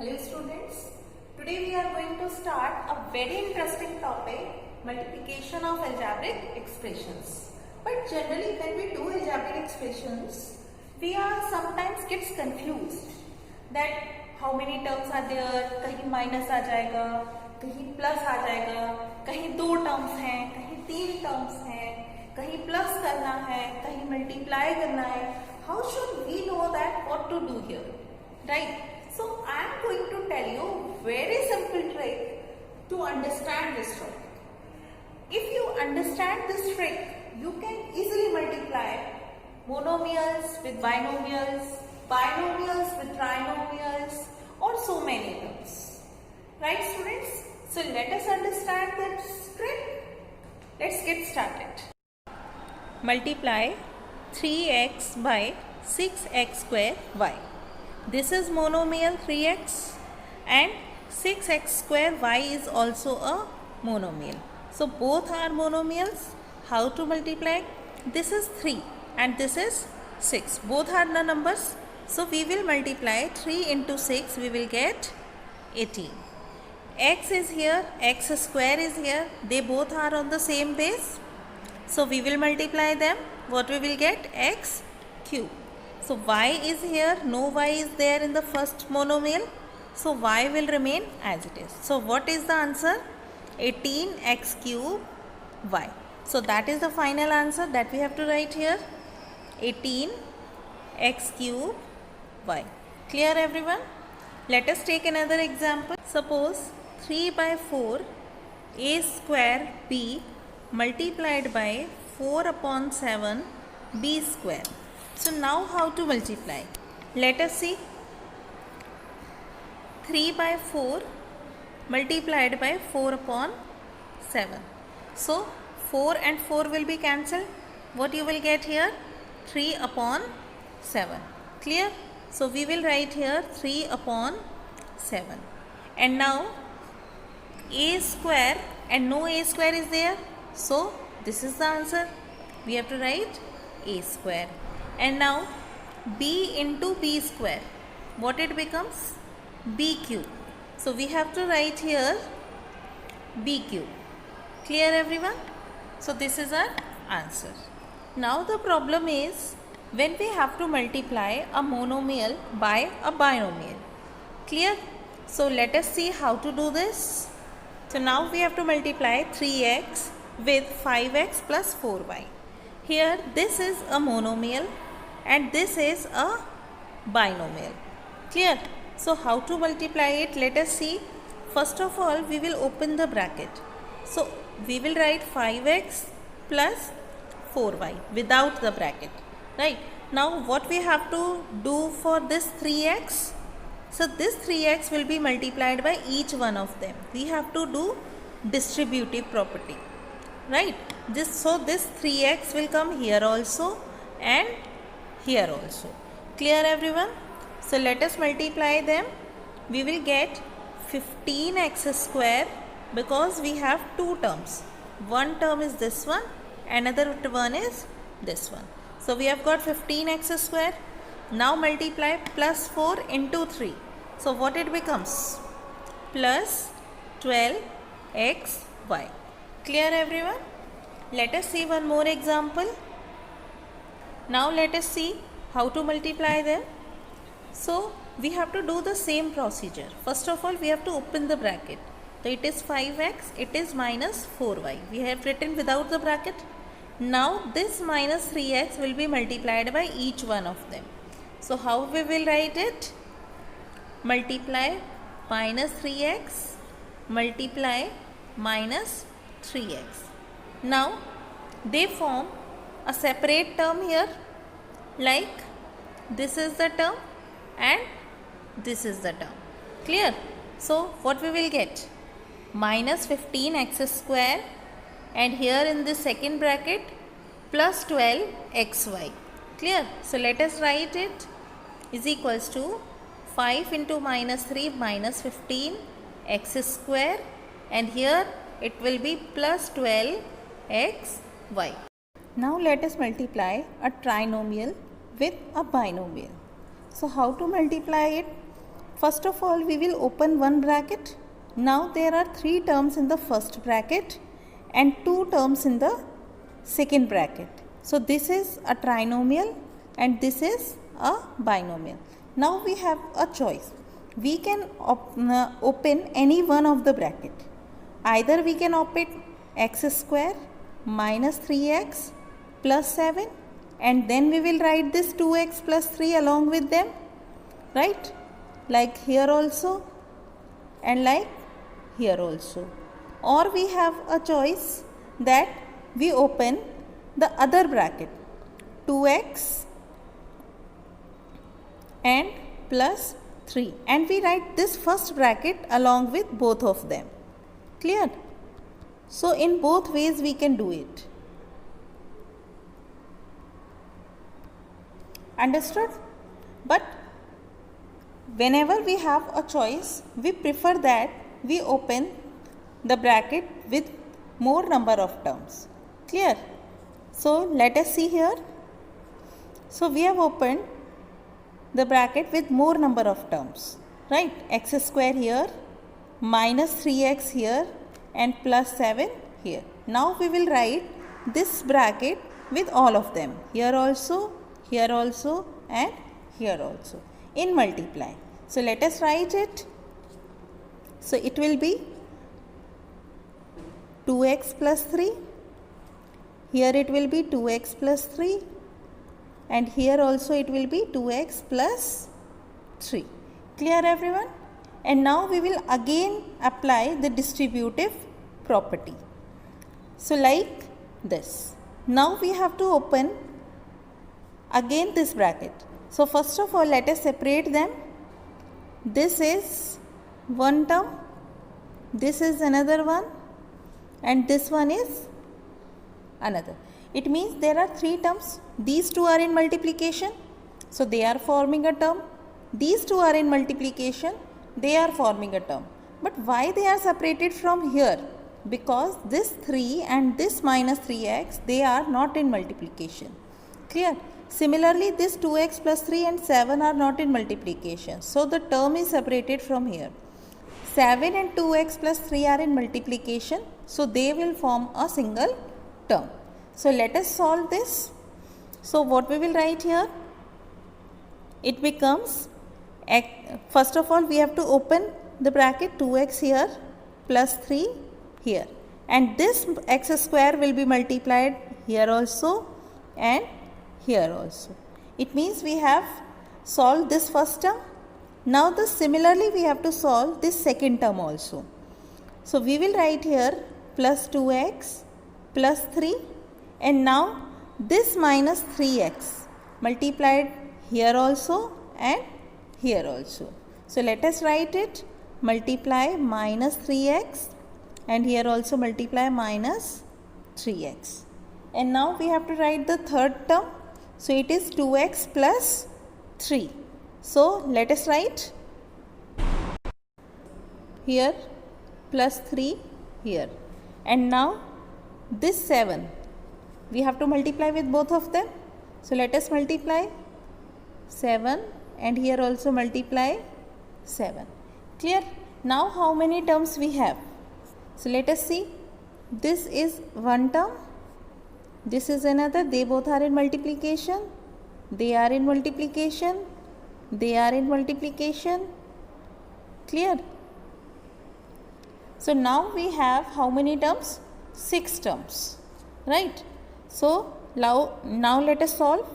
Hello students, today we are going to start a very interesting topic, multiplication of algebraic expressions. But generally when we do algebraic expressions, we are sometimes gets confused that how many terms are there, कहीं minus आ जाएगा, कहीं plus आ जाएगा, कहीं 2 terms हैं, कहीं 3 terms हैं, कहीं plus करना है, कहीं multiply करना है. How should we know that what to do here, right? So I am going to tell you very simple trick to understand this trick. If you understand this trick, you can easily multiply monomials with binomials, binomials with trinomials, or so many terms. Right, students? So let us understand this trick. Let's get started. Multiply 3x by 6x square y. This is monomial 3x and 6x square y is also a monomial. So both are monomials. How to multiply? This is 3 and this is 6. Both are the numbers. So we will multiply 3 into 6. We will get 18. X is here. X square is here. They both are on the same base. So we will multiply them. What we will get? X cube. So y is here, no y is there in the first monomial. So y will remain as it is. So what is the answer? 18x cube y. So that is the final answer that we have to write here. 18x cube y. Clear everyone? Let us take another example. Suppose 3 by 4 a square b multiplied by 4 upon 7 b square. So now how to multiply? Let us see. 3 by 4 multiplied by 4 upon 7. So 4 and 4 will be cancelled. What you will get here? 3 upon 7. Clear? So we will write here 3 upon 7. And now a square and no a square is there. So this is the answer. We have to write a square. And now b into b square, what it becomes? B cube. So we have to write here b cube. Clear everyone? So this is our answer. Now the problem is when we have to multiply a monomial by a binomial. Clear? So let us see how to do this. So now we have to multiply 3x with 5x plus 4y. Here this is a monomial and this is a binomial. Clear? So how to multiply it? Let us see. First of all, we will open the bracket. So we will write 5x plus 4y without the bracket. Right? Now what we have to do for this 3x? So this 3x will be multiplied by each one of them. We have to do distributive property. Right? This 3x will come here also and here also. Clear everyone? So let us multiply them. We will get 15x square because we have two terms. One term is this one, another one is this one. So we have got 15x square. Now multiply plus 4 into 3. So what it becomes? Plus 12xy. Clear everyone? Let us see one more example. Now let us see how to multiply them. So we have to do the same procedure. First of all, we have to open the bracket. So it is 5x, it is minus 4y. We have written without the bracket. Now this minus 3x will be multiplied by each one of them. So how we will write it? Multiply minus 3x, multiply minus 3x. Now they form a separate term here, like this is the term and this is the term. Clear? So what we will get? Minus 15x square and here in this second bracket plus 12xy. Clear? So let us write it is equals to 5 into minus 3 minus 15x square and here it will be plus 12xy. Now let us multiply a trinomial with a binomial. So how to multiply it? first of all we will open one bracket. Now there are 3 terms in the first bracket and 2 terms in the second bracket. So this is a trinomial and this is a binomial. Now we have a choice. We can open any one of the bracket. Either we can open x square minus 3x plus 7 and then we will write this 2x plus 3 along with them, right? Like here also and like here also. Or we have a choice that we open the other bracket 2x and plus 3 and we write this first bracket along with both of them. Clear? So in both ways we can do it. Understood? But whenever we have a choice, we prefer that we open the bracket with more number of terms. Clear? So let us see here. So we have opened the bracket with more number of terms, right? X square here, minus 3x here and plus 7 here. Now we will write this bracket with all of them, here also and here also in multiply. So let us write it. So it will be 2x plus 3, here it will be 2x plus 3 and here also it will be 2x plus 3. Clear everyone? And now we will again apply the distributive property. So like this. Now we have to open again this bracket. So first of all let us separate them. This is one term, this is another one and this one is another. It means there are 3 terms. These 2 are in multiplication, so they are forming a term. These 2 are in multiplication, they are forming a term. But why they are separated from here? Because this 3 and this minus 3x, they are not in multiplication. Clear? Similarly, this 2x plus 3 and 7 are not in multiplication. So the term is separated from here. 7 and 2x plus 3 are in multiplication, so they will form a single term. So let us solve this. So what we will write here? It becomes, first of all we have to open the bracket 2x here plus 3 here and this x square will be multiplied here also and here also. It means we have solved this first term. Now similarly we have to solve this second term also. So we will write here plus 2x plus 3 and now this minus 3x multiplied here also and here also. So let us write it, multiply minus 3x and here also multiply minus 3x. And now we have to write the third term. So it is 2x plus 3. So let us write here plus 3 here. And now this 7 we have to multiply with both of them. So let us multiply 7 and here also multiply 7. Clear? Now how many terms we have? So let us see. This is one term, this is another. They both are in multiplication, they are in multiplication, they are in multiplication. Clear? So now we have how many terms? 6 terms, right? So now let us solve.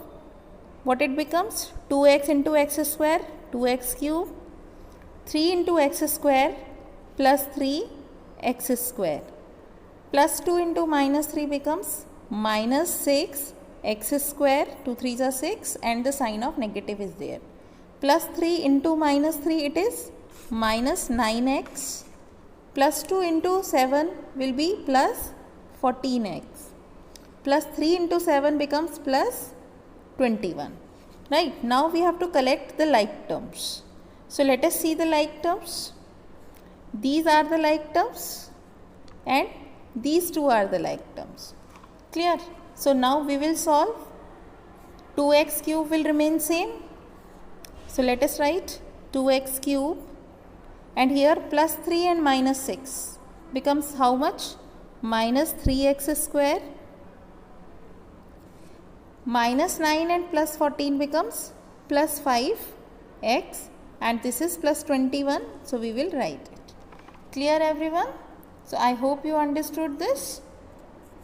What it becomes? 2x into x square, 2x cube, 3 into x square plus 3 x square, plus 2 into minus 3 becomes minus 6 x square, 2 3s are 6 and the sign of negative is there, plus 3 into minus 3 it is minus 9x, plus 2 into 7 will be plus 14x, plus 3 into 7 becomes plus 21. Right, now we have to collect the like terms. So let us see the like terms. These are the like terms and these two are the like terms. Clear? So now we will solve. 2x cube will remain same. So let us write 2x cube, and here plus 3 and minus 6 becomes how much? Minus 3x square. Minus 9 and plus 14 becomes plus 5x, and this is plus 21, so we will write it. Clear everyone? So I hope you understood this.